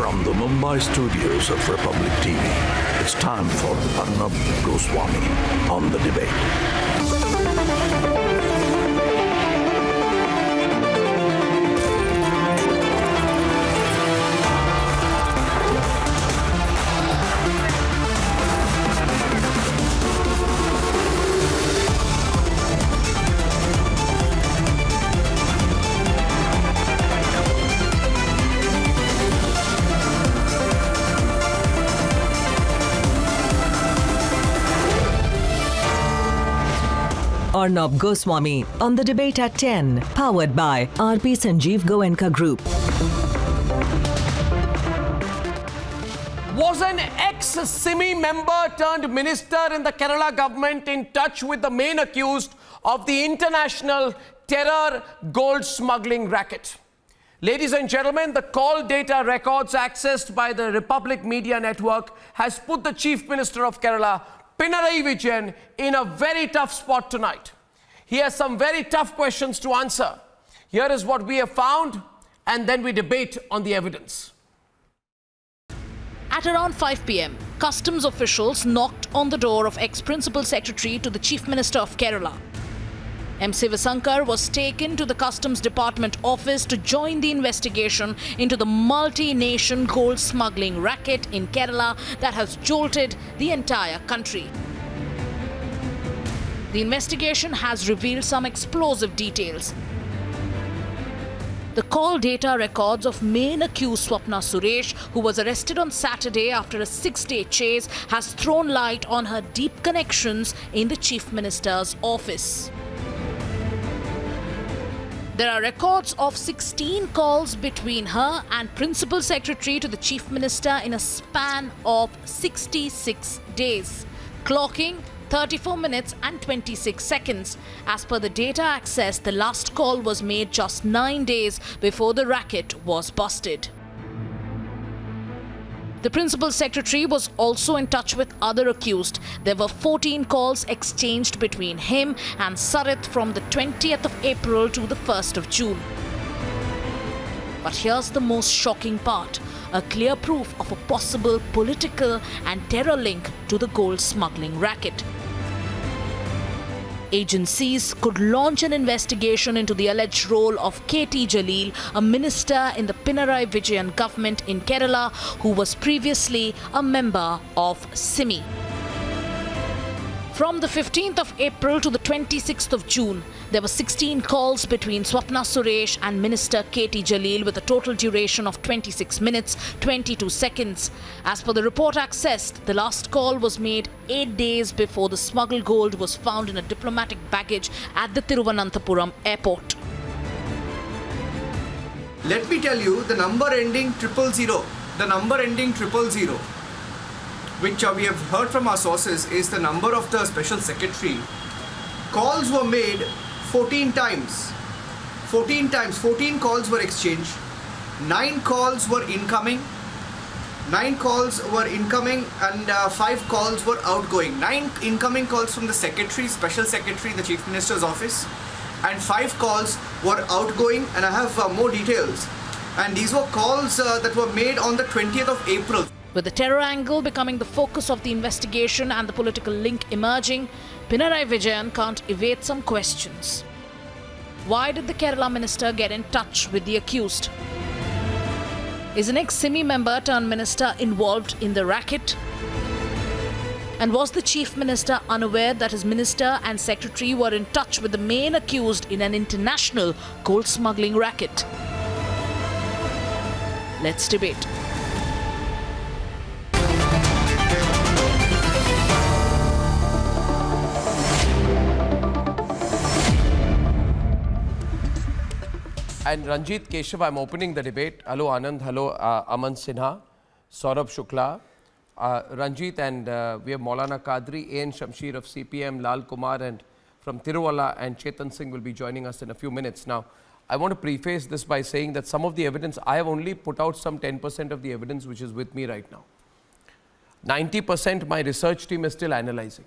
From the Mumbai studios of Republic TV, it's time for Arnab Goswami on The Debate. Arnab Goswami on The Debate at 10, powered by RP Sanjeev Goenka Group. Was an ex-SIMI member turned minister in the Kerala government in touch with the main accused of the international terror gold smuggling racket? Ladies and gentlemen, the call data records accessed by the Republic Media Network has put the Chief Minister of Kerala, Pinarayi Vijayan, in a very tough spot tonight. He has some very tough questions to answer. Here is what we have found, and then we debate on the evidence. At around 5 p.m., customs officials knocked on the door of ex-Principal Secretary to the Chief Minister of Kerala. M. Sivasankar was taken to the Customs Department office to join the investigation into the multi-nation gold smuggling racket in Kerala that has jolted the entire country. The investigation has revealed some explosive details. The call data records of main accused Swapna Suresh, who was arrested on Saturday after a 6-day chase, has thrown light on her deep connections in the Chief Minister's office. There are records of 16 calls between her and Principal Secretary to the Chief Minister in a span of 66 days, clocking 34 minutes and 26 seconds. As per the data access, the last call was made just 9 days before the racket was busted. The Principal Secretary was also in touch with other accused. There were 14 calls exchanged between him and Sarit from the 20th of April to the 1st of June. But here's the most shocking part: a clear proof of a possible political and terror link to the gold smuggling racket. Agencies could launch an investigation into the alleged role of KT Jalil, a minister in the Pinarayi Vijayan government in Kerala, who was previously a member of SIMI. From the 15th of April to the 26th of June, there were 16 calls between Swapna Suresh and Minister KT Jalil with a total duration of 26 minutes, 22 seconds. As per the report accessed, the last call was made 8 days before the smuggled gold was found in a diplomatic baggage at the Thiruvananthapuram airport. Let me tell you, the number ending 000, which we have heard from our sources, is the number of the Special Secretary. Calls were made 14 times. 14 calls were exchanged. 9 calls were incoming. 9 calls were incoming and 5 calls were outgoing. 9 incoming calls from the Secretary, Special Secretary in the Chief Minister's office, and 5 calls were outgoing, and I have more details. And these were calls that were made on the 20th of April. With the terror angle becoming the focus of the investigation and the political link emerging, Pinarayi Vijayan can't evade some questions. Why did the Kerala minister get in touch with the accused? Is an ex-SIMI member turned minister involved in the racket? And was the Chief Minister unaware that his minister and secretary were in touch with the main accused in an international gold smuggling racket? Let's debate. And Ranjit Keshav, I'm opening the debate. Hello Anand, hello Aman Sinha, Saurabh Shukla, Ranjit, and we have Maulana Qadri, A.N. Shamsheer of CPM, Lal Kumar, and from Tiruvalla, and Chetan Singh will be joining us in a few minutes. Now, I want to preface this by saying that some of the evidence, I have only put out some 10% of the evidence which is with me right now. 90% my research team is still analyzing.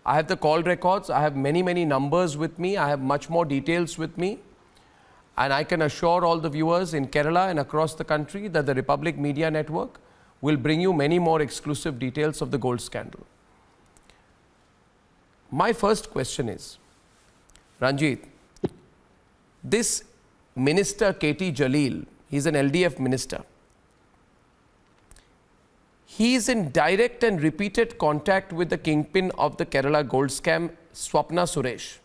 I have the call records, I have many numbers with me, I have much more details with me. And I can assure all the viewers in Kerala and across the country that the Republic Media Network will bring you many more exclusive details of the gold scandal. My first question is, Ranjit, this minister KT Jalil, he's an LDF minister. He is in direct and repeated contact with the kingpin of the Kerala gold scam, Swapna Suresh.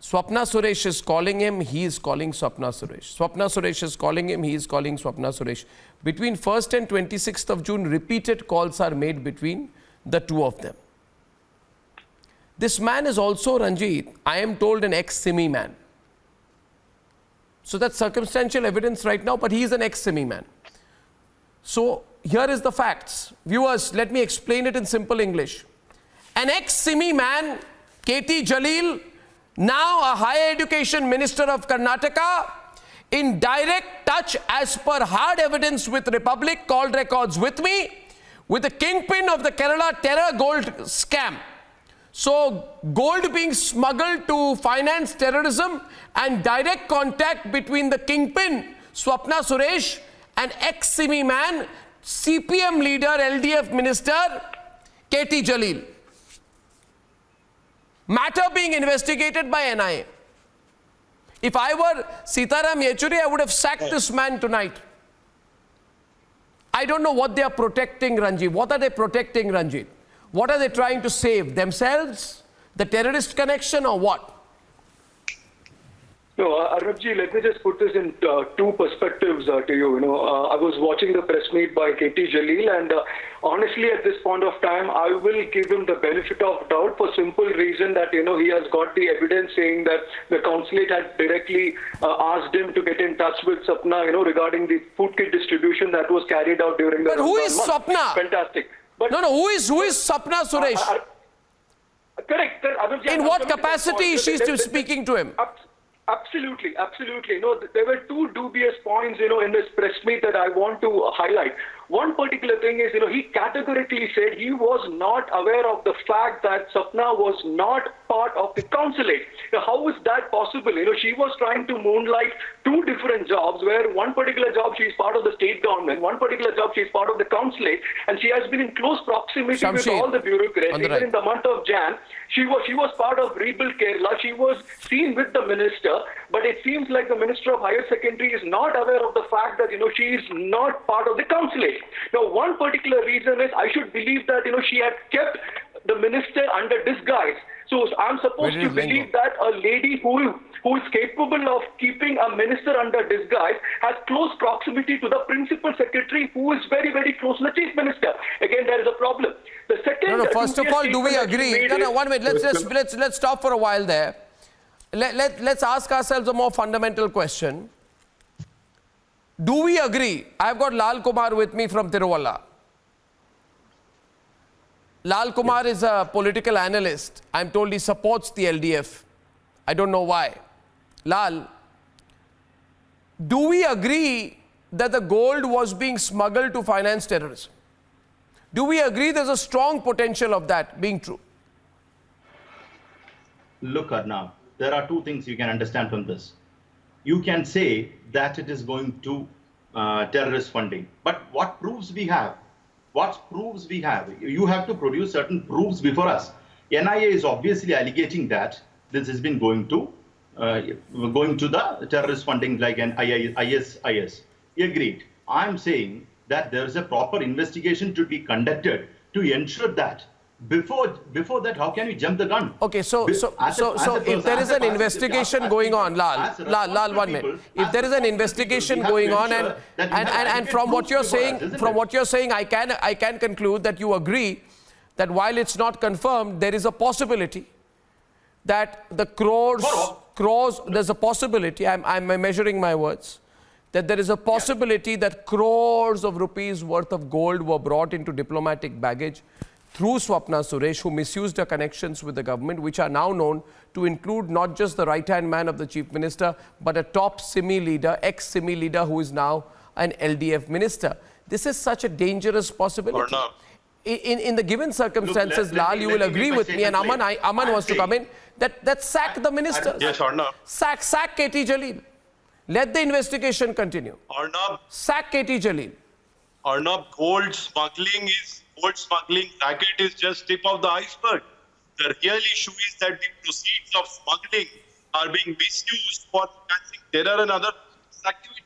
Swapna Suresh is calling him, he is calling Swapna Suresh. Swapna Suresh is calling him, he is calling Swapna Suresh. Between 1st and 26th of June, repeated calls are made between the two of them. This man is also, Ranjit, I am told, an ex-Simi man. So that's circumstantial evidence right now, but he is an ex-Simi man. So here is the facts. Viewers, let me explain it in simple English. An ex-Simi man, KT Jalil, now a higher education minister of Karnataka, in direct touch as per hard evidence with Republic, called records with me, with the kingpin of the Kerala terror gold scam. So gold being smuggled to finance terrorism and direct contact between the kingpin, Swapna Suresh, and ex-Simi man, CPM leader, LDF minister, KT Jalil. Matter being investigated by NIA. If I were Sitaram Yechuri, I would have sacked this man tonight. I don't know what they are protecting, Ranjit. What are they protecting, Ranjit? What are they trying to save? Themselves? The terrorist connection, or what? No, Arnabji, let me just put this in two perspectives to you. I was watching the press meet by KT Jalil, and honestly, at this point of time, I will give him the benefit of doubt for simple reason that, he has got the evidence saying that the consulate had directly asked him to get in touch with Sapna, regarding the food kit distribution that was carried out during the But who Ramadan is month. Sapna? Fantastic. But No, who is Sapna Suresh? Correct. Arnabji, In I'm what coming to that capacity point. is she speaking to him? Absolutely. There were two dubious points, in this press meet that I want to highlight. One particular thing is, he categorically said he was not aware of the fact that Sapna was not part of the consulate. Now, how is that possible? She was trying to moonlight two different jobs, where one particular job she is part of the state government, one particular job she is part of the consulate, and she has been in close proximity with Shamsher, all the bureaucrats. on the Even right. in the month of Jan, she was part of Rebuild Kerala. She was seen with the minister, but it seems like the Minister of Higher Secondary is not aware of the fact that, she is not part of the consulate. Now, one particular reason is I should believe that, she had kept the minister under disguise. So I'm supposed Where to did Len believe go? that a lady who is capable of keeping a minister under disguise has close proximity to the principal secretary, who is very, very close to the chief minister. Again, there is a problem. The second. No, first of all, do we agree? No, 1 minute. Let's stop for a while there. Let's ask ourselves a more fundamental question. Do we agree? I've got Lal Kumar with me from Tiruvalla. Lal Kumar is a political analyst. I'm told he supports the LDF. I don't know why. Lal, do we agree that the gold was being smuggled to finance terrorism? Do we agree there's a strong potential of that being true? Look, Arnab, there are two things you can understand from this. You can say that it is going to terrorist funding, but what proofs we have? What proofs we have? You have to produce certain proofs before us. NIA is obviously alleging that this has been going to the terrorist funding like an ISIS. Agreed. I'm saying that there is a proper investigation to be conducted to ensure that. Before that, how can you jump the gun? Okay, so if there is an investigation going on, Lal, 1 minute. If there is an investigation going on, and from what you're saying, I can conclude that you agree that while it's not confirmed, there is a possibility that the crores, there's a possibility, I'm measuring my words, that there is a possibility that crores of rupees worth of gold were brought into diplomatic baggage through Swapna Suresh, who misused her connections with the government, which are now known to include not just the right-hand man of the chief minister, but a top Simi leader, ex-Simi leader, who is now an LDF minister. This is such a dangerous possibility. In the given circumstances, Lal, you will agree with me, and Aman wants to come in, that sack the minister. Yes, Arnab. Sack KT Jalil. Let the investigation continue. Arnab, Sack KT Jalil. gold smuggling racket is just tip of the iceberg. The real issue is that the proceeds of smuggling are being misused for financing terror and other activities.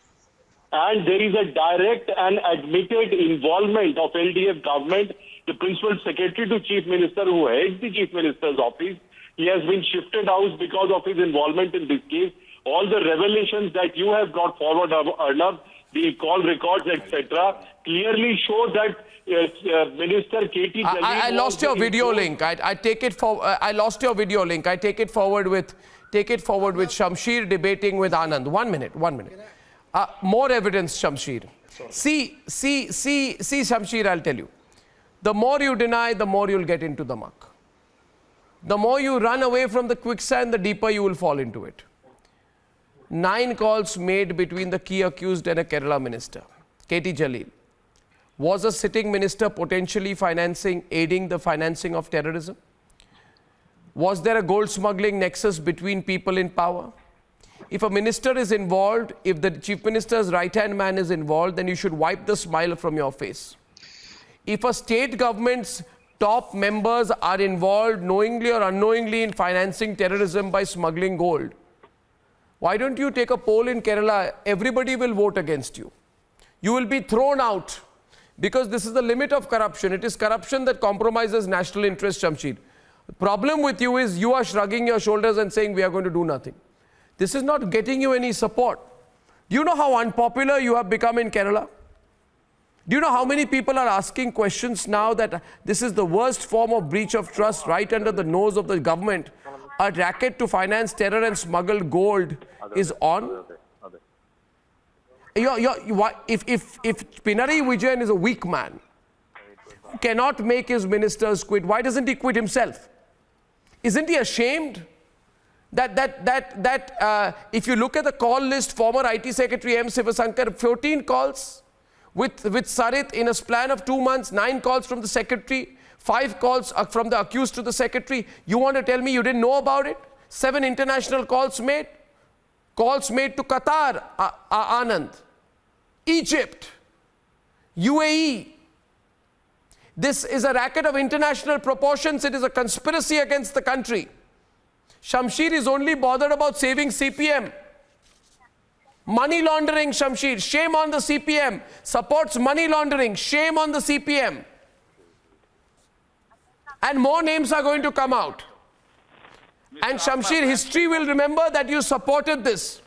And there is a direct and admitted involvement of LDF government, the principal secretary to chief minister who heads the chief minister's office. He has been shifted out because of his involvement in this case. All the revelations that you have brought forward, Arnab, the call records, etc., clearly show that Minister KT Jalil I lost your video link. I take it for. I lost your video link. I take it forward with Shamsheer debating with Anand. 1 minute. More evidence, Shamsheer. See, Shamsheer, I'll tell you. The more you deny, the more you'll get into the muck. The more you run away from the quicksand, the deeper you will fall into it. 9 calls made between the key accused and a Kerala minister, KT Jalil. Was a sitting minister potentially aiding the financing of terrorism? Was there a gold smuggling nexus between people in power? If a minister is involved, if the chief minister's right-hand man is involved, then you should wipe the smile from your face. If a state government's top members are involved knowingly or unknowingly in financing terrorism by smuggling gold, why don't you take a poll in Kerala? Everybody will vote against you. You will be thrown out because this is the limit of corruption. It is corruption that compromises national interest, Shamsheer. The problem with you is you are shrugging your shoulders and saying we are going to do nothing. This is not getting you any support. Do you know how unpopular you have become in Kerala? Do you know how many people are asking questions now that this is the worst form of breach of trust right under the nose of the government? A racket to finance terror and smuggle gold is on. If Pinarayi Vijayan is a weak man, who cannot make his ministers quit, why doesn't he quit himself? Isn't he ashamed that if you look at the call list, former IT Secretary M. Sivasankar, 14 calls with Sarit in a span of 2 months, 9 calls from the secretary, 5 calls from the accused to the secretary. You want to tell me you didn't know about it? 7 international calls made to Qatar, Anand, Egypt, UAE. This is a racket of international proportions. It is a conspiracy against the country. Shamsheer is only bothered about saving CPM. Money laundering, Shamsheer. Shame on the CPM. Supports money laundering. Shame on the CPM. And more names are going to come out. And Shamsheer, history will remember that you supported this.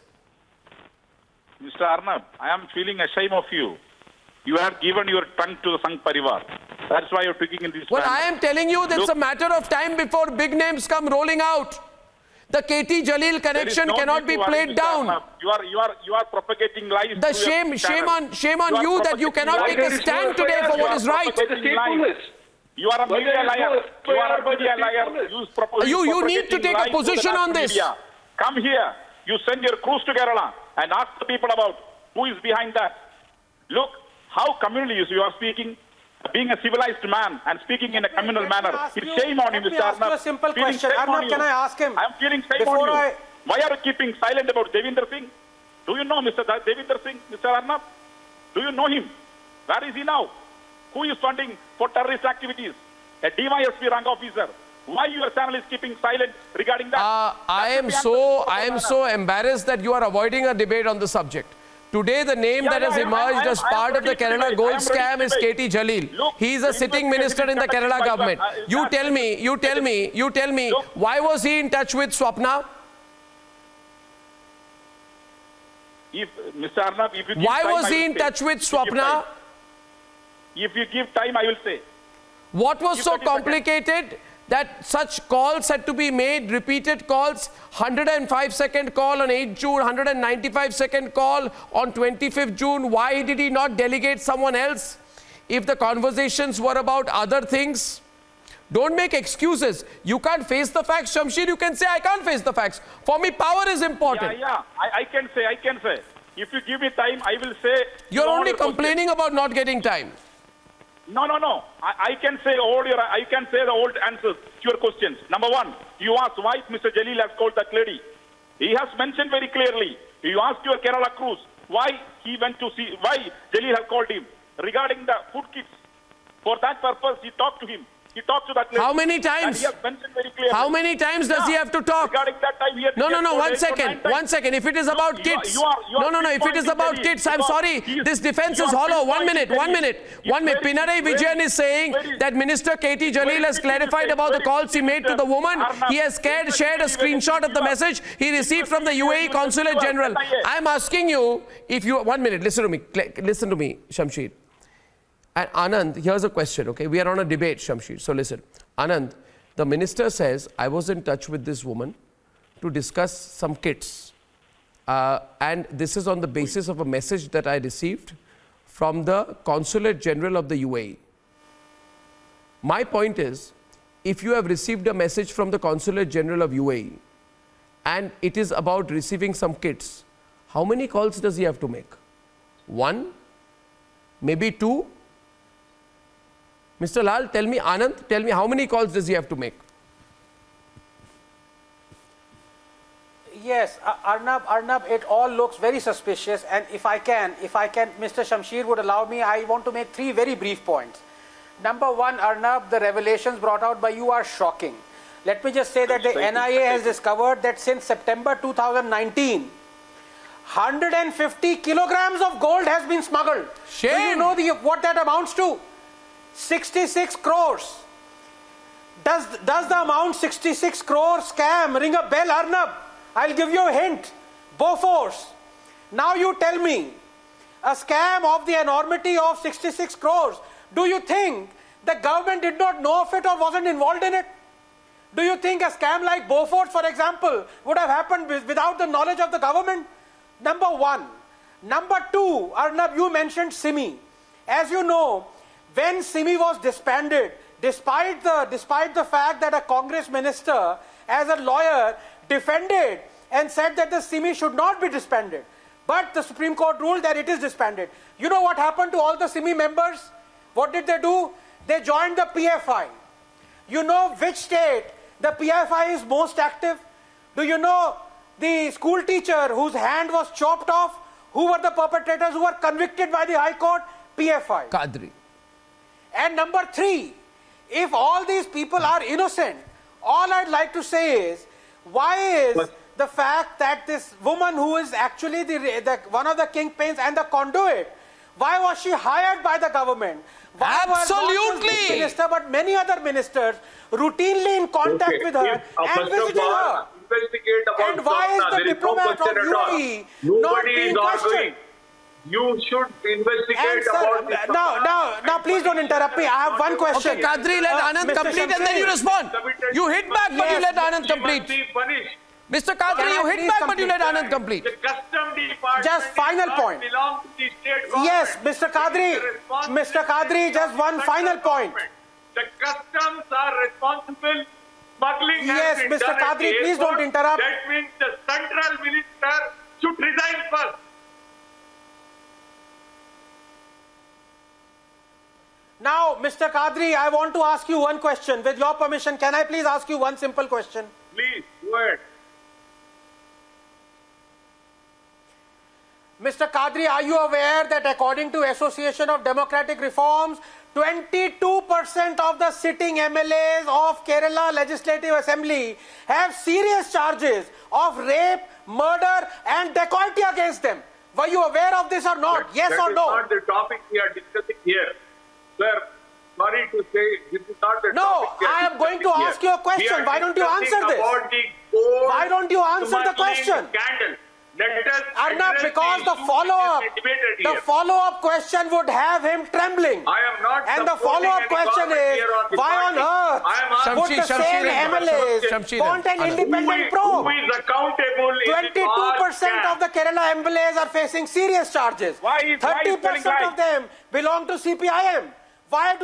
Mr. Arnab, I am feeling ashamed of you. You have given your tongue to the Sangh Parivar. That's why you're speaking in this Well, manner. I am telling you, it's a matter of time before big names come rolling out. The KT Jalil connection cannot be played down. You are propagating lies. The shame on you that you cannot take a stand today for what is right. You are a media liar. You are a media liar. You need to take a position on this. Come here. You send your crews to Kerala and ask the people about who is behind that. Look how communally you are speaking. Being a civilized man and speaking in a communal manner. It's shame on you, Mr. Arnab. Let me ask you a simple question. Arnab, can I ask him? I am feeling shame on you. Why are you keeping silent about Devinder Singh? Do you know Mr. Devinder Singh, Mr. Arnab? Do you know him? Where is he now? Who is funding for terrorist activities? A DYSP rank officer. Why your channel is keeping silent regarding that? I am so embarrassed that you are avoiding a debate on the subject. Today, the name that has emerged as part of the Kerala gold scam is KT Jalil. He is a sitting minister in the Kerala government. You tell me, why was he in touch with Swapna? Mr. Arnab, if you give why time, was he in touch with Swapna? If you give time, I will say. What was so complicated that such calls had to be made, repeated calls, 105-second call on 8 June, 195-second call on 25th June. Why did he not delegate someone else? If the conversations were about other things, don't make excuses. You can't face the facts, Shamsheer. You can say, I can't face the facts. For me, power is important. I can say. If you give me time, I will say. You're only complaining about not getting time. No. I can say the old answers to your questions. Number one, you asked why Mr. Jalil has called that lady. He has mentioned very clearly You ask your Kerala Cruz why he went to see, why Jalil have called him regarding the food kits. For that purpose, he talked to him. He talked to that lady. How many And times? he has mentioned very clearly. How many times does he have to talk? Regarding that time, he had No, he had told 1 8 or 9 second. times. 1 second. If it is about kids. you are No. If it is pinpointing about Delhi kids, I'm because sorry. he is- This defense you is are hollow. 1 minute. pinpointing 1 Delhi. minute. It's 1 minute. very- Pinarayi very- Vijayan is saying very- that Minister KT Jalil has clarified about the calls he made to the woman. He has shared a screenshot of the message he received from the UAE Consulate General. I'm asking you, if you... 1 minute. Listen to me. Listen to me, Shamsheer. And Anand, here's a question, okay? We are on a debate, Shamsheer. So listen. Anand, the minister says, I was in touch with this woman to discuss some kits. And this is on the basis of a message that I received from the Consulate General of the UAE. My point is, if you have received a message from the Consulate General of UAE and it is about receiving some kits, how many calls does he have to make? 1? Maybe 2? Mr. Lal, tell me, Anand, tell me how many calls does he have to make? Yes, Arnab, it all looks very suspicious, and if I can, Mr. Shamsheer would allow me, I want to make 3 very brief points. Number 1, Arnab, the revelations brought out by you are shocking. Let me just say that the NIA has discovered that since September 2019, 150 kilograms of gold has been smuggled. Shame. Do you know what that amounts to? 66 crores. Does the amount 66 crore scam ring a bell, Arnab? I'll give you a hint. Bofors. Now you tell me, a scam of the enormity of 66 crores. Do you think the government did not know of it or wasn't involved in it? Do you think a scam like Bofors, for example, would have happened without the knowledge of the government? Number 1. Number 2, Arnab, you mentioned Simi. As you know, when Simi was disbanded, despite the fact that a Congress minister, as a lawyer, defended and said that the Simi should not be disbanded, but the Supreme Court ruled that it is disbanded. You know what happened to all the Simi members? What did they do? They joined the PFI. You know which state the PFI is most active? Do you know the school teacher whose hand was chopped off? Who were the perpetrators who were convicted by the High Court? PFI. Qadri. And number 3, if all these people are innocent, all I'd like to say is, why is the fact that this woman who is actually one of the kingpins and the conduit, why was she hired by the government? Why was not just this minister but many other ministers routinely in contact with her and visiting her? And why is the diplomat of UAE not being questioned? You should investigate about this. Now, please don't interrupt me. I have one question. Okay, Qadri, let Anand complete and then you respond. You hit back, but you let Anand complete. Mr. Qadri, you hit back, but you let Anand complete. The custom department Just final point. belongs to the state government. Yes, Mr. Qadri, just one final point. The customs are responsible. Smuggling Yes, has been Mr. done at Qadri, the please don't airport. interrupt. That means the central minister should resign first. Now, Mr. Qadri, I want to ask you one question. With your permission, can I please ask you one simple question? Please, go ahead. Mr. Qadri, are you aware that according to Association of Democratic Reforms, 22% of the sitting MLAs of Kerala Legislative Assembly have serious charges of rape, murder and dacoity against them? Were you aware of this or not? Yes or no? That is not the topic we are discussing here. Sir, sorry to say, this is not the No, topic we are I am going to discussing ask here. you a question. We are Why don't you discussing answer this? about the gold Why don't you answer the smuggling question? Scandal. Let us Arnab, address because the issue follow-up, which is debated the here. follow-up question would have him trembling. I am not And the supporting follow-up any question government is, here on the why on party. earth I am asking would the same MLAs want an independent probe? Who is accountable in the 22% of the Kerala MLAs are facing serious charges. 30% of them belong to CPIM. Why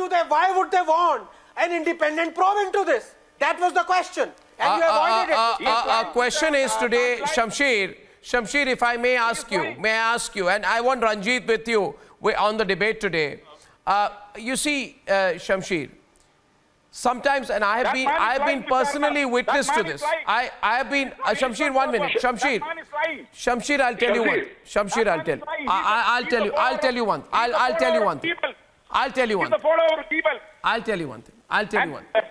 would they want an independent probe into this? That was the question. And you avoided it. Our question is today, Shamsheer, if I may ask you, and I want Ranjit with you on the debate today. You see, Shamsheer, Sometimes, and I have been personally witness to this. I have been, Shamsher, 1 minute. Shamsher, I'll tell you one. Shamsher, I'll tell you. I'll tell you one. I'll tell you one thing. I'll tell you one thing. I'll tell you one thing.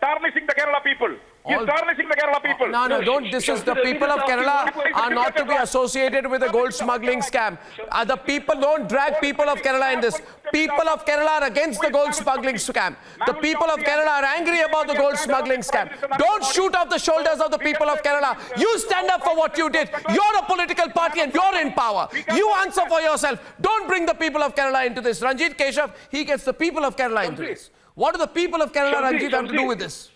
Tarnishing the Kerala people. He's tarnishing the Kerala people. No, don't. This is the people of Kerala are not to be associated with the gold smuggling scam. The people, don't drag people of Kerala in this. People of Kerala are against the gold smuggling scam. The people of Kerala are angry about the gold smuggling scam. Don't shoot off the shoulders of the people of Kerala. You stand up for what you did. You're a political party and you're in power. You answer for yourself. Don't bring the people of Kerala into this. Ranjit Keshav, he gets the people of Kerala into this. What do the people of Kerala, Ranjit, have to do with this?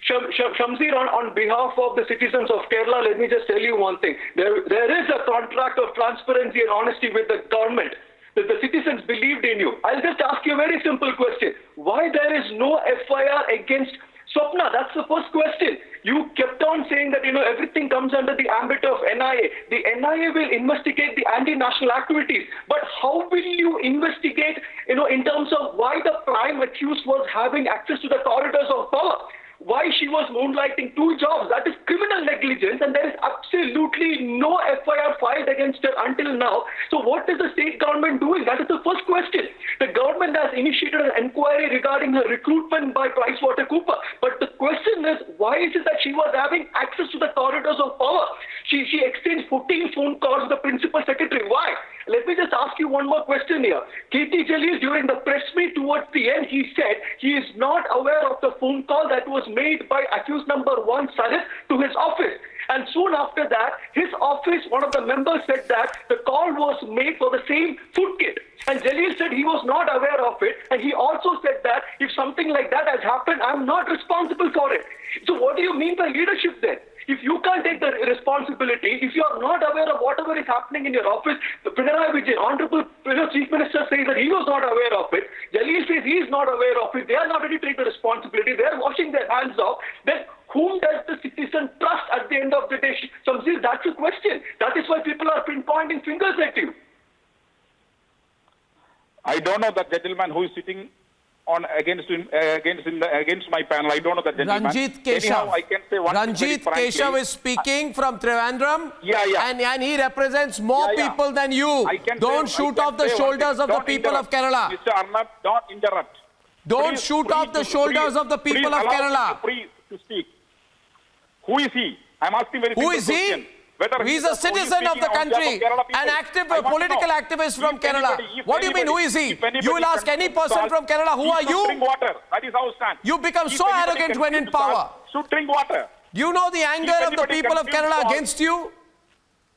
Shamsher, on behalf of the citizens of Kerala, let me just tell you one thing. There is a contract of transparency and honesty with the government. That the citizens believed in you. I'll just ask you a very simple question. Why there is no FIR against Swapna? That's the first question. You kept on saying that, everything comes under the ambit of NIA. The NIA will investigate the anti-national activities. But how will you investigate, in terms of why the prime accused was having access to the corridors of power? Why she was moonlighting 2 jobs? That is criminal negligence, and there is absolutely no FIR filed against her until now. So what is the state government doing? That is the first question. The government has initiated an inquiry regarding her recruitment by PricewaterhouseCoopers. But the question is, why is it that she was having access to the corridors of power? She exchanged 14 phone calls with the principal secretary. Why? Let me just ask you one more question here. K.T. Jalil, during the press meet towards the end, he said he is not aware of the phone call that was made by accused number 1, Sarif, to his office. And soon after that, his office, one of the members said that the call was made for the same food kit. And Jalil said he was not aware of it. And he also said that if something like that has happened, I'm not responsible for it. So what do you mean by leadership then? If you can't take the responsibility, if you are not aware of whatever is happening in your office, the Pinarayi Vijayan, Honorable Chief Minister says that he was not aware of it. Jalil says he is not aware of it. They are not ready to take the responsibility. They are washing their hands off. Then whom does the citizen trust at the end of the day? Shamsher, that's the question. That is why people are pointing fingers at you. I don't know that gentleman who is sitting against my panel. I don't know that gentleman. Ranjit Keshav. Anyhow, I can say one Ranjit Keshav is speaking from Trivandrum. Yeah. And he represents more people than you. Don't shoot off the shoulders of the people of Kerala. Mr. Arnab, don't interrupt. Don't shoot off the shoulders of the people of Kerala. Please to speak. Who is he? I'm asking very simple question. Who is he? He's a citizen of the country, an active political activist from Kerala. What do you mean, who is he? You will ask any person from Kerala, who are you? Drink water. That is how it stands. You become so arrogant when in power. Should drink water. Do you know the anger of the people of Kerala against you?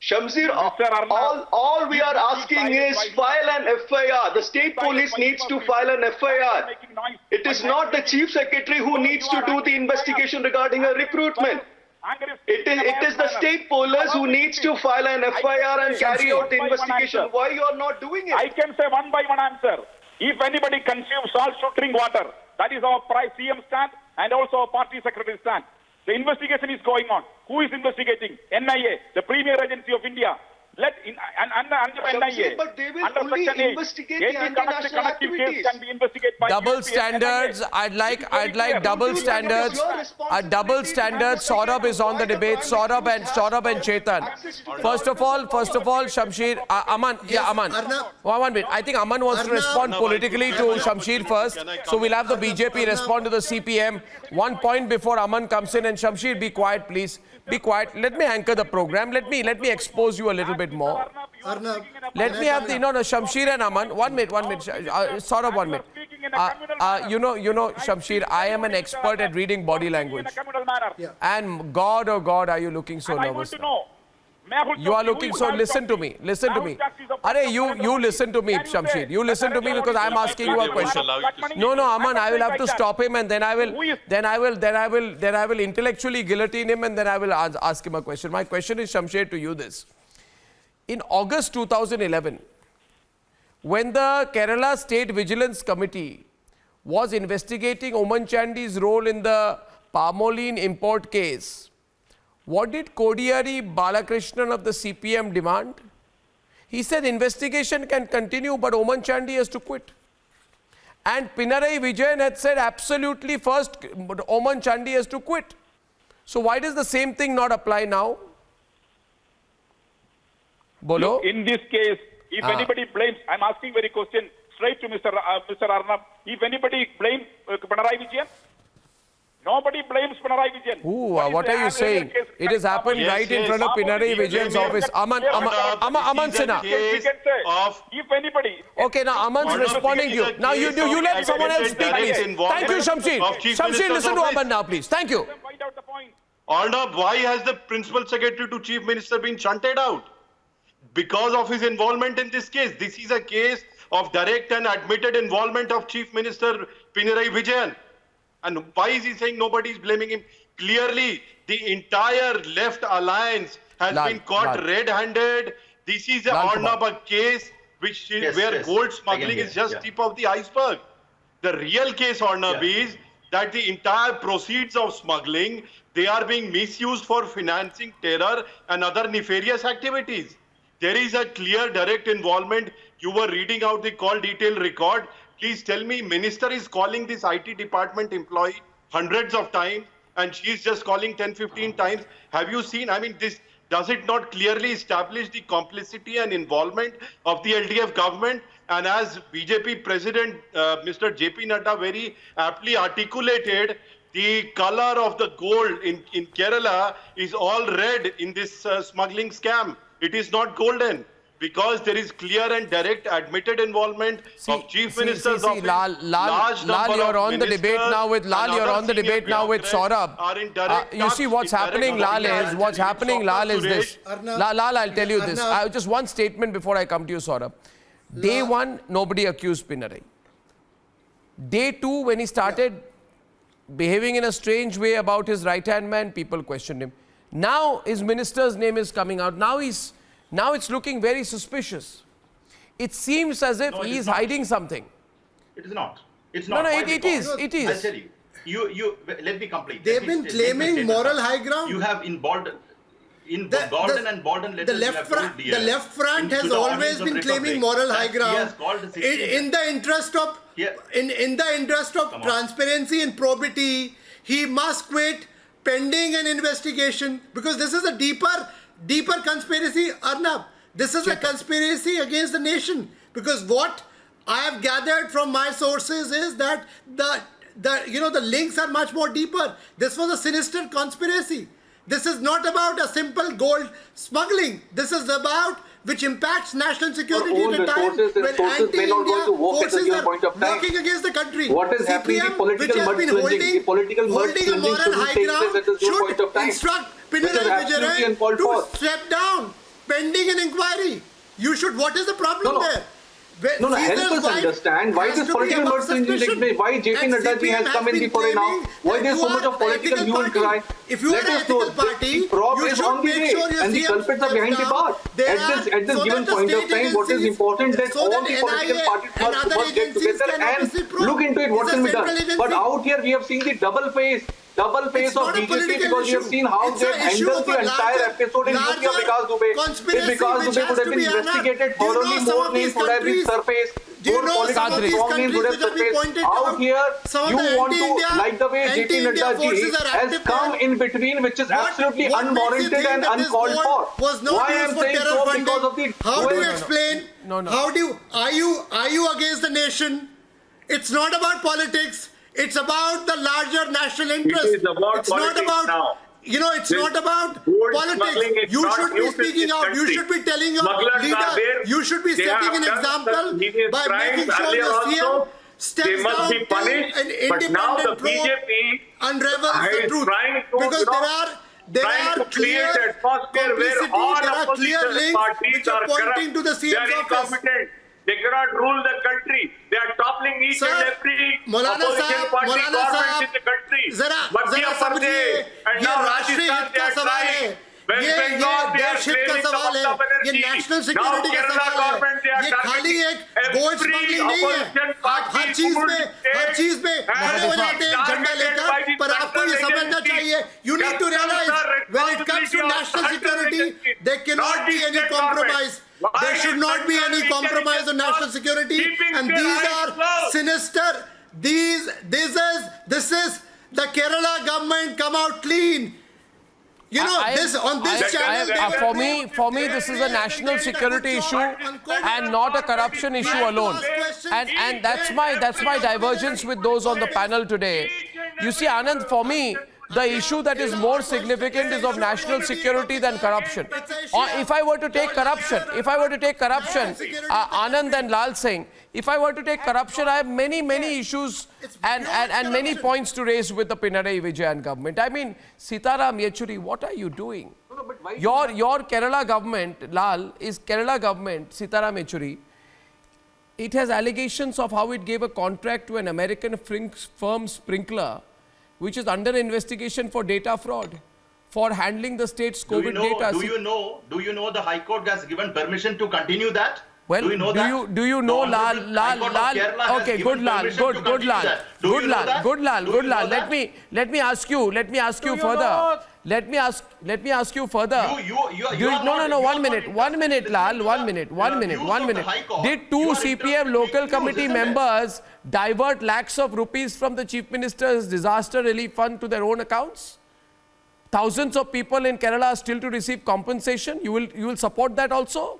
Shamsher, all we are asking is file an FIR. The state police needs to file an FIR. It is not the chief secretary who needs to do the investigation regarding her recruitment. It is the state police who needs to file an FIR and carry out the investigation. Why you are not doing it? I can say one by one answer. If anybody consumes salt, should drink water. That is our CM stand and also our party secretary stand. The investigation is going on. Who is investigating? NIA, the premier agency of India. Under NIA, but they will under only Section 8, investigate the anti-national activities. can be investigated by Double USP, standards. NIA. I'd like double standards. A double standards. Saurabh is on the debate. Saurabh and Chetan. First of all, Shamsher, Aman. Yeah, Aman. 1 minute. I think Aman wants to respond politically to Shamsher first. So we'll have the BJP respond to the CPM. 1 point before Aman comes in, and Shamsher, be quiet, please. Be quiet. Let me anchor the program. Let me expose you a little bit more. Let me have the Shamsher and Aman. 1 minute. Saurabh, 1 minute. You know, Shamsher, I am an expert at reading body language. And God, oh God, are you looking so nervous? You are looking so. Listen to me. Arey, you listen to me, Shamsher. You listen to me because I am asking you a question. No, Aman, I will have to stop him, and then I will intellectually guillotine him, and then I will ask him a question. My question is, Shamsher, to you this. In August 2011, when the Kerala State Vigilance Committee was investigating Oman Chandy's role in the Palmolive import case, what did Kodiyari Balakrishnan of the CPM demand? He said investigation can continue, but Oman Chandy has to quit. And Pinarayi Vijayan had said absolutely first Oman Chandi has to quit. So why does the same thing not apply now? Bolo? Look, in this case, if anybody blames, I'm asking very question straight to Mr. Arnab. If anybody blames Pinarayi Vijayan, nobody blames Pinarayi Vijayan. What are you saying? It has happened right in front of Pinarayi Vijayan's office. Aman Sinha. If anybody. Okay, now Aman's responding to you. Now you let someone else speak, please. Thank you, Shamsheer. Shamsheer, listen to Aman now, please. Thank you. Arnab, why has the principal secretary to chief minister been shunted out? Because of his involvement in this case. This is a case of direct and admitted involvement of Chief Minister Pinarayi Vijayan. And why is he saying nobody is blaming him? Clearly, the entire left alliance has been caught red-handed. This is a case where gold smuggling is just tip of the iceberg. The real case, Arnab, is that the entire proceeds of smuggling, they are being misused for financing terror and other nefarious activities. There is a clear direct involvement. You were reading out the call detail record. Please tell me, minister is calling this IT department employee hundreds of times and she is just calling 10-15 times. Have you seen, does it not clearly establish the complicity and involvement of the LDF government? And as BJP President Mr. JP Nadda very aptly articulated, the color of the gold in Kerala is all red in this smuggling scam. It is not golden because there is clear and direct admitted involvement of chief ministers of Lal, you're on the debate now with Saurabh. You see what's happening, Lal, is this. Lal, I'll tell you this. Just one statement before I come to you, Saurabh. Day one, nobody accused Pinarayi. Day two, when he started behaving in a strange way about his right-hand man, people questioned him. Now his minister's name is coming out. Now it's looking very suspicious. It seems as if he is hiding something. It is not. It's not. No, it is. I'll tell you. Let me complete. They've been claiming moral high ground. You have in Gordon and Borden letters. The left front has always been claiming moral high ground. In the interest of transparency and probity, he must quit pending an investigation, because this is a deeper conspiracy, Arnab. This is a conspiracy against the nation, because what I have gathered from my sources is that the links are much more deeper. This was a sinister conspiracy. This is not about a simple gold smuggling. This is about which impacts national security at a time when anti-India forces are working against the country. What is happening, the political mudslinging, holding a moral high ground should instruct Pinarayi Vijayan to step down pending an inquiry. What is the problem there? Help us understand why this political mudslinging takes place, why JP Nadda has come in the foray now, why there is so much of political hue and cry. If you are an ethical party, you should make sure and the culprits are behind the bar. At this given point of time, what is important that all the political parties must get together and look into it, what can be done. But out here we have seen the double face of BJP, because we have seen how they handled the entire episode in UP of Vikas Dubey. If Vikas Dubey would have been investigated thoroughly, more names would have been surfaced. More political strong names would have surfaced. Out here, you want to, like the way JP Nadda ji has come in between, which is absolutely unwarranted and uncalled for. Why I am saying so? Because of the... How do you explain? Are you against the nation? It's not about politics. It's about the larger national interest. It is about politics now. It's not about politics. You should be speaking out. You should be telling your leader. You should be setting an example by making sure the CM steps down to an independent probe, unravels the truth. Because there are clear complicity, there are clear links which are pointing to the CM's office. They cannot rule the country. They are toppling each and every opposition party government in the country. Madhya Pradesh and now Rajasthan, they are trying. West ये Bengal, they are leadership का claiming सवाल है, Mamata ये Banerjee. National Now security का Kerala सवाल government, they है, are ये खाली एक गोल्ड every स्मगलिंग नहीं है, opposition आप party हर चीज would में say खड़े हो जाते हैं झंडा targeted लेकर, by the पर आपको ये central समझना agency. चाहिए, you need to realize when it comes to national security, there cannot be any compromise. There should not be any compromise on national security, and these are sinister. This is the Kerala government come out clean. You know, on this channel. For me, this is a national security issue and not a corruption issue alone. And that's my divergence with those on the panel today. You see, Anand, for me, the issue that is more significant is of national security than corruption. Or if I were to take corruption, Anand and Lal Singh, if I were to take corruption, I have many issues and many points to raise with the Pinarayi Vijayan government. I mean, Sitaram Yechuri, what are you doing? Your Kerala government, Lal, is Kerala government, Sitaram Yechuri. It has allegations of how it gave a contract to an American firm, Sprinkler, which is under investigation for data fraud, for handling the state's COVID data. Do you know the High Court has given permission to continue that? Well, do you know that? Do you know, Lal? Okay, good Lal. Let me ask you further. Let me ask you further. No, 1 minute, Lal, 1 minute. Did two CPM local committee members divert lakhs of rupees from the Chief Minister's disaster relief fund to their own accounts? Thousands of people in Kerala are still to receive compensation. You will support that also?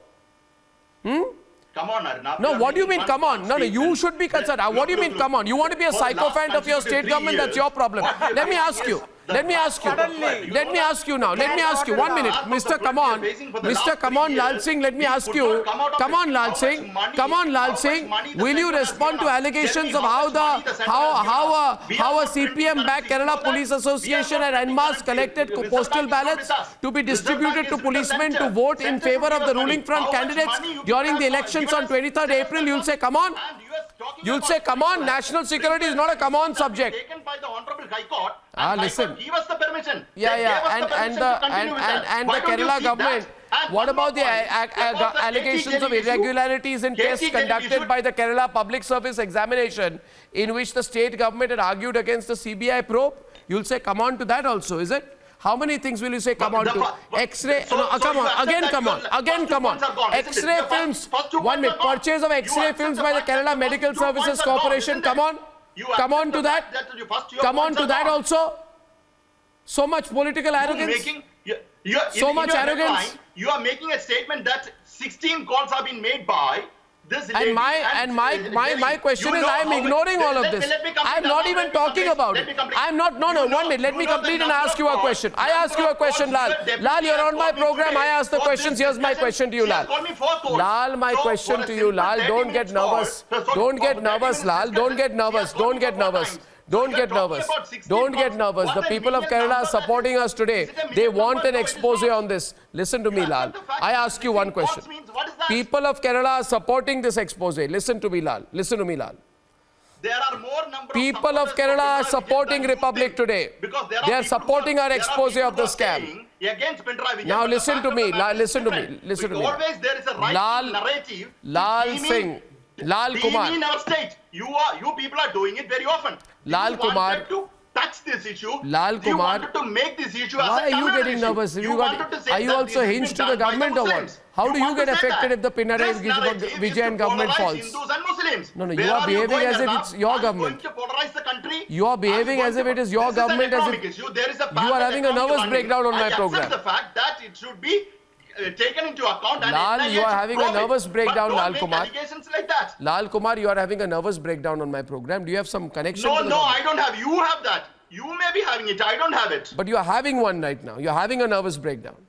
Come on, Arnab. No, what do you mean, come on? No, you should be concerned. What do you mean, come on? You want to be a sycophant of your state government? That's your problem. Let me ask you. Let me ask you now. 1 minute. Mr. Come on, Lal Singh, let me ask you. Come on, Lal Singh. Will you respond to allegations of how a CPM-backed Kerala Police Association had en masse collected postal ballots to be distributed to policemen to vote in favor of the ruling front candidates during the elections on 23rd April? You'll say, come on. You'll say, come on, national security is not a come on subject. Taken by the Honorable High Court. Listen. Give us the permission. And the Kerala government. What about the allegations of irregularities in tests conducted by the Kerala Public Service Examination, in which the state government had argued against the CBI probe? You'll say, come on to that also, is it? How many things will you say come on to? X-ray, come on. X-ray films, 1 minute. Purchase of X-ray films by the Kerala Medical Services Corporation, come on. Come on to that also. So much political arrogance. So much arrogance. You are making a statement that 16 calls have been made by this lady. And my question is, I am ignoring all of this. I am not even talking about it. I am not, no, 1 minute. Let me complete and ask you a question. I ask you a question, Lal. Lal, you're on my program. I ask the questions. Here's my question to you, Lal. Lal, my question to you, Lal. Don't get nervous. Don't get nervous, Lal. Don't get nervous. The people of Kerala are supporting us today. They want an expose on this. Listen to me, Lal. I ask you one question. People of Kerala are supporting this expose. Listen to me, Lal. There are more number People of Kerala are supporting Republic today. They are supporting our expose of the scam. Now listen to me. Always there is a right narrative. Lal Singh. Lal Kumar. In our state, you people are doing it very often. Lal Kumar. To touch this issue. Lal Kumar. You wanted to make this issue as Why a are you getting nervous? Are you also hinged to the government or what? How do you get affected if the Pinarayi Vijayan government falls? Hindus and Muslims. No, you are behaving as if it's your government. You are behaving as if it is your government. You are having a nervous breakdown on my program. The fact that it should be taken into account. Lal, you are having a nervous breakdown, Lal Kumar. Like that. Lal Kumar, you are having a nervous breakdown on my program. Do you have some connection? No, I don't have. You have that. You may be having it. I don't have it. But you are having one right now. You are having a nervous breakdown.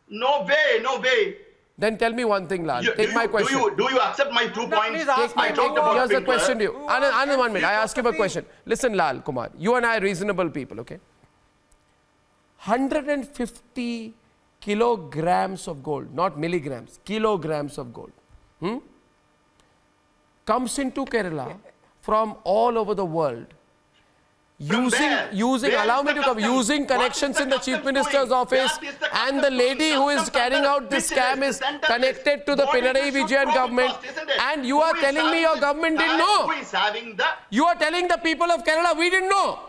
No way. Then tell me one thing, Lal. Take my question. Do you accept my 2 points? Here's the question to you. Anand, 1 minute. I ask him a question. Listen, Lal Kumar. You and I are reasonable people, okay? 150 kilograms of gold, not milligrams, kilograms of gold, comes into Kerala from all over the world allow me to come, using connections in the Chief Minister's office, and the lady who is carrying out this scam is connected to the Pinarayi Vijayan government, and you are telling me your government didn't know. You are telling the people of Kerala, we didn't know.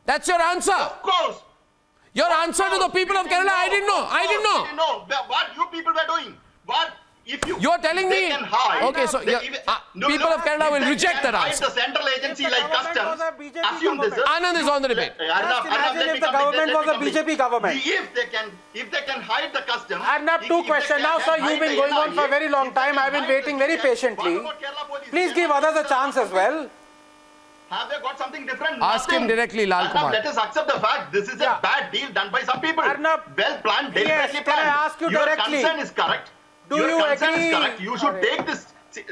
That's your answer. Of course. Your answer to the people of Kerala, I didn't know. I didn't know. What you people were doing. What? If you are telling me. Okay, so people of Kerala will reject that answer. The central agency like customs assume this. Anand is on the debate. Imagine if the government was a BJP government. If they can hide the customs. Arnab, two questions. Now, sir, you've been going on for a very long time. I've been waiting very patiently. Please give others a chance as well. Have they got something different? Ask him directly, Lal Kumar. Let us accept the fact this is a bad deal done by some people. Arnab, well planned, deliberately planned. Can I ask you directly? Your concern is correct. Your concern is correct. You should take this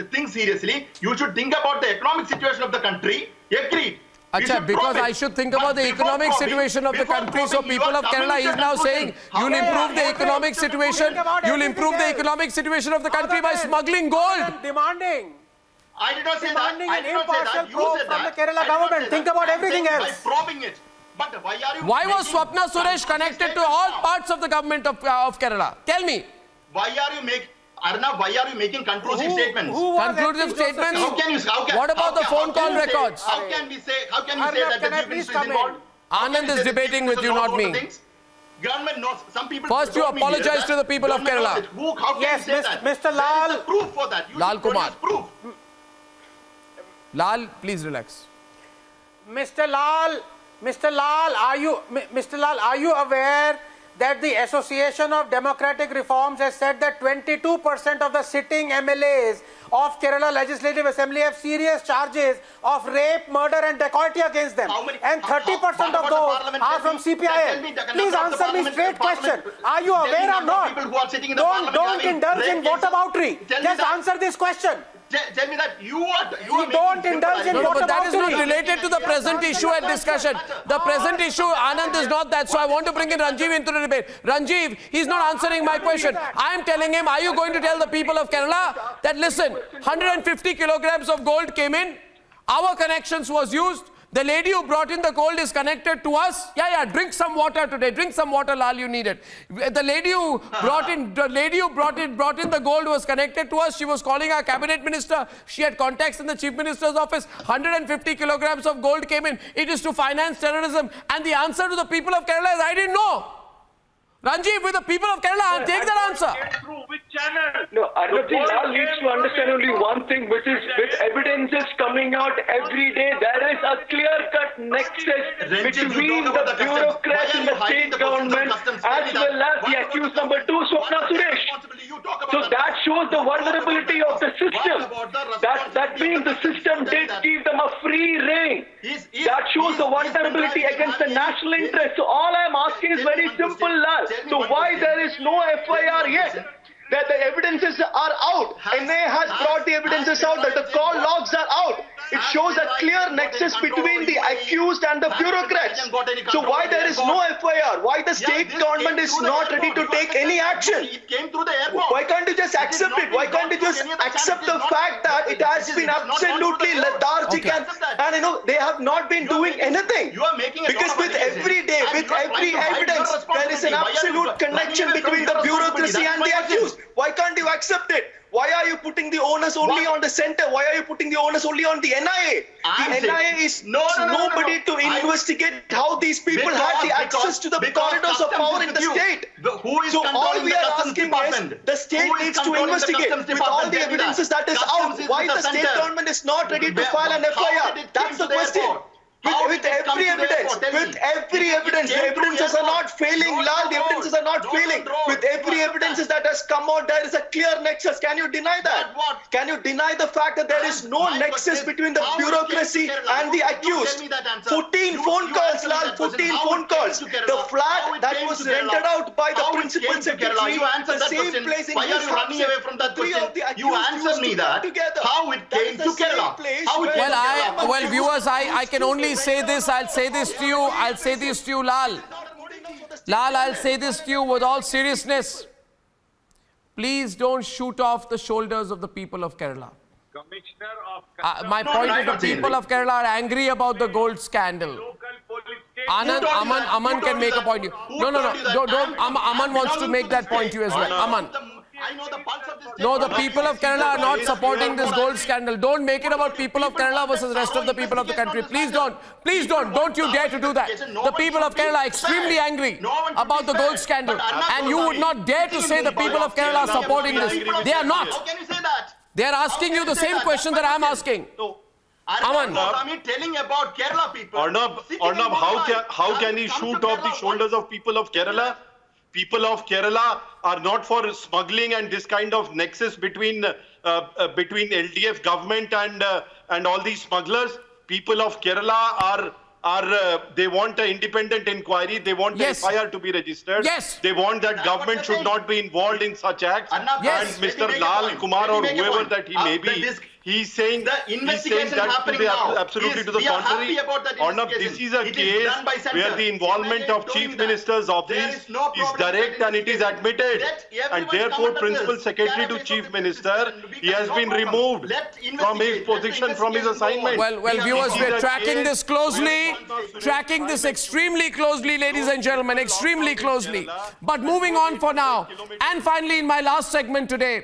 thing seriously. You should think about the economic situation of the country. Agreed. Achha, because I should think about the economic situation of the country, so people of Kerala is now saying you'll improve the economic situation. You'll improve the economic situation of the country by smuggling gold. Demanding. I did not say that. Demanding I an did not say impartial that. You probe said from the that. Kerala government. Think about everything else. By probing it. But why are you? Why was Swapna Suresh connected to all parts of the government of Kerala? Tell me. Why are you making? Arnab, why are you making conclusive statements? Conclusive statements? What about the phone call records? How can we say that the Chief Minister is involved? Anand is debating with you, not me. Government knows. Some people. First, you apologize to the people of Kerala. Yes, Mr. Lal. There is proof for that. You Lal Kumar. Proof. Lal, please relax. Mr. Lal, are you aware that the Association of Democratic Reforms has said that 22% of the sitting MLAs of Kerala Legislative Assembly have serious charges of rape, murder and dacoity against them. And 30% of those are from CPIM. Please answer me straight question. Are you aware or not? Don't indulge in whataboutery. Just answer this question. Tell me that you don't indulge in but that is not related to the present issue at discussion. The present issue, Anand, is not that. So I want to bring in Ranjiv into the debate. Ranjiv, he's not answering my question. I am telling him, are you going to tell the people of Kerala that, listen, 150 kilograms of gold came in, our connections was used, the lady who brought in the gold is connected to us. Yeah, drink some water today. Drink some water, Lal, you need it. The lady who brought in the gold was connected to us. She was calling our cabinet minister. She had contacts in the chief minister's office. 150 kilograms of gold came in. It is to finance terrorism. And the answer to the people of Kerala is, I didn't know. Ranjiv, with the people of Kerala, take that answer. No, Arnab ji, Lal needs to understand only one thing, which is with evidences coming out every day, there is a clear-cut nexus between the bureaucrats in the state government as well as the accused number 2, Swapna Suresh. So that shows the vulnerability of the system. That means the system did give them a free rein. That shows the vulnerability against the national interest. So all I am asking is very simple, Lal. So why there is no FIR yet? That the evidences are out. NA has brought the evidences out, that the call logs are out. It shows a clear nexus between the accused and the bureaucrats. So why there is no FIR? Why the state government is not ready to take any action? Why can't you just accept it? Why can't you just accept the fact that it has been absolutely lethargic and they have not been doing anything? Because with every day, with every evidence, there is an absolute connection between the bureaucracy and the accused. Why can't you accept it? Why are you putting the onus only on the center? Why are you putting the onus only on the NIA? The NIA is nobody to investigate how these people had the access to the corridors of power in the state. So all we are asking is the state needs to investigate with all the evidences that is out. Why the state government is not ready to file an FIR? That's the question. With every evidence, the evidences are not failing, Lal, the evidences are not failing. With every evidence that has come out, there is a clear nexus. Can you deny that? Can you deny the fact that there is no nexus between the bureaucracy and the accused? 14 phone calls, Lal, 14 phone calls. The flat that was rented out by the principal secretary, the same place in why are you running away from that question? You answer me that. How it came to Kerala? Well, viewers, I can only say this. I'll say this to you, Lal. Lal, I'll say this to you with all seriousness. Please don't shoot off the shoulders of the people of Kerala. Commissioner of My point is the people of Kerala are angry about the gold scandal. local police station. Anand, Aman can make a point. No, don't. Aman wants to make that point to you as well. Aman. I know the pulse of this. No, the people of Kerala are not supporting this gold scandal. Don't make it about people of Kerala versus rest of the people of the country. Please don't. Please don't. Don't you dare to do that. The people of Kerala are extremely angry about the gold scandal. And you would not dare to say the people of Kerala are supporting this. They are How not. can you say that? They are asking you the same question that I am asking. Aman. I'm telling about Kerala people. Arnab, how can he shoot off the shoulders of people of Kerala? People of Kerala are not for smuggling and this kind of nexus between LDF government and all these smugglers. People of Kerala they want an independent inquiry. They want the FIR to be registered. Yes. They want that government should not be involved in such acts. Yes. And Mr. Lal Kumar or whoever that he may be, he's saying that to the absolutely to the contrary. Arnab, this is a case where the involvement of chief minister's office is direct and it is admitted. And therefore, principal secretary to chief minister, he has been removed from his position, from his assignment. Well, viewers, we're tracking this closely. Tracking this extremely closely, ladies and gentlemen, extremely closely. But moving on for now. And finally, in my last segment today,